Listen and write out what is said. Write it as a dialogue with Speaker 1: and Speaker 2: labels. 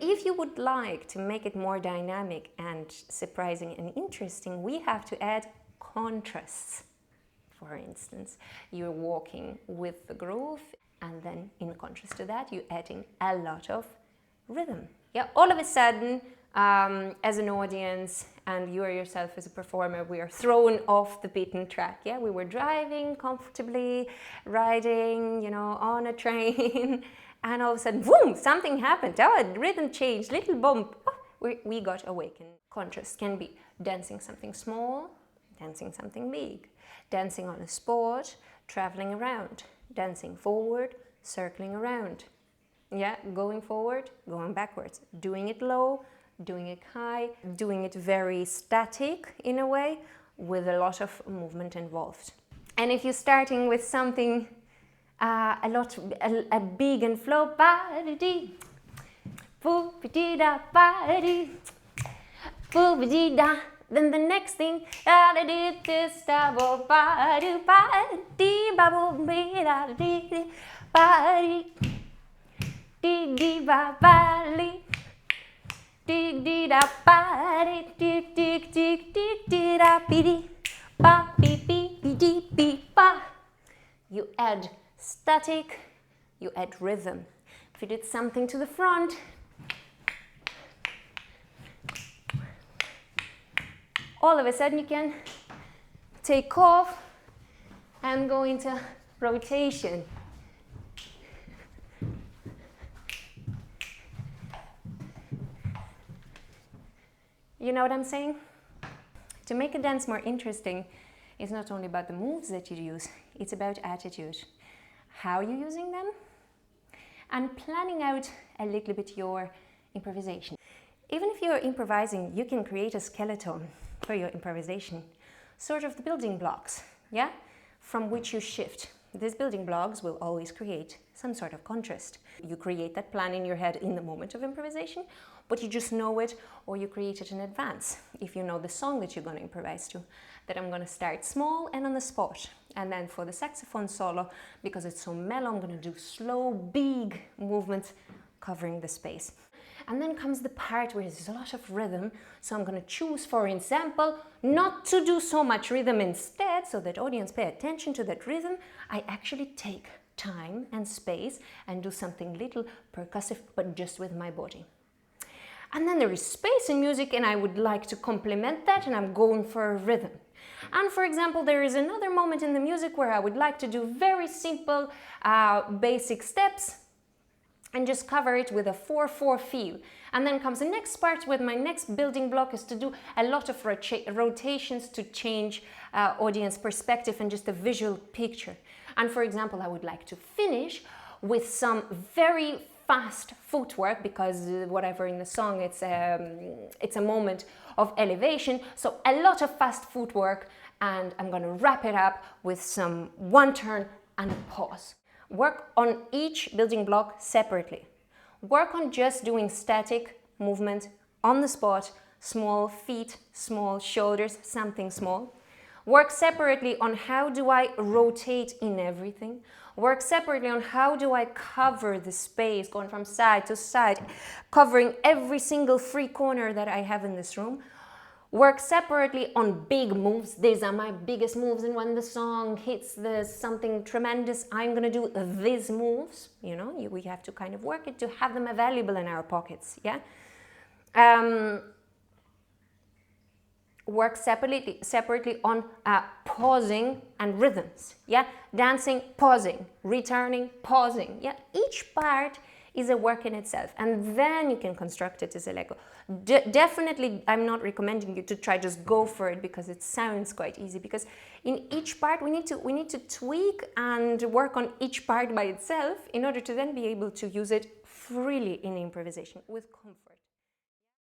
Speaker 1: If you would like to make it more dynamic and surprising and interesting, we have to add contrasts. For instance, you're walking with the groove, and then in contrast to that, you're adding a lot of rhythm. Yeah, all of a sudden, as an audience and you yourself as a performer, we are thrown off the beaten track. Yeah, we were driving comfortably, riding, on a train, and all of a sudden, boom, something happened. Oh, rhythm changed, little bump. Oh, we got awakened. Contrast can be dancing something small, dancing something big, dancing on a spot, traveling around, dancing forward, circling around. Yeah, going forward, going backwards, doing it low, doing it high, doing it very static in a way, with a lot of movement involved. And if you're starting with something a big and flow, ba-da-dee, boo-ba-dee-da, ba-da-dee, boo-ba-dee-da, then the next thing, da-da-dee-this, da-bo, ba-doo, ba-dee, ba-bo-be-da-dee, ba-dee, dee-dee-ba-ba-lee, you add static, you add rhythm. If you did something to the front, all of a sudden you can take off and go into rotation. You know what I'm saying? To make a dance more interesting, it's not only about the moves that you use, it's about attitude. How you're using them, and planning out a little bit your improvisation. Even if you're improvising, you can create a skeleton for your improvisation, sort of the building blocks, yeah, from which you shift. These building blocks will always create some sort of contrast. You create that plan in your head in the moment of improvisation, but you just know it, or you create it in advance. If you know the song that you're going to improvise to, that I'm going to start small and on the spot. And then for the saxophone solo, because it's so mellow, I'm going to do slow, big movements covering the space. And then comes the part where there's a lot of rhythm, so I'm going to choose, for example, not to do so much rhythm instead, so that audience pay attention to that rhythm. I actually take time and space and do something little percussive, but just with my body. And then there is space in music, and I would like to complement that, and I'm going for a rhythm. And for example, there is another moment in the music where I would like to do very simple basic steps and just cover it with a 4/4 feel. And then comes the next part where my next building block is to do a lot of rotations to change audience perspective and just a visual picture. And for example, I would like to finish with some very fast footwork, because whatever in the song, it's a moment of elevation, so a lot of fast footwork, and I'm going to wrap it up with some one turn and a pause. Work on each building block separately. Work on just doing static movement on the spot, small feet, small shoulders, something small. Work separately on how do I rotate in everything. Work separately on how do I cover the space, going from side to side, covering every single free corner that I have in this room. Work separately on big moves. These are my biggest moves, and when the song hits something tremendous, I'm going to do these moves. We have to kind of work it to have them available in our pockets, yeah? Work separately on pausing and rhythms, yeah? Dancing, pausing, returning, pausing, yeah? Each part is a work in itself, and then you can construct it as a Lego. Definitely, I'm not recommending you to try just go for it, because it sounds quite easy, because in each part we need to tweak and work on each part by itself in order to then be able to use it freely in improvisation with comfort.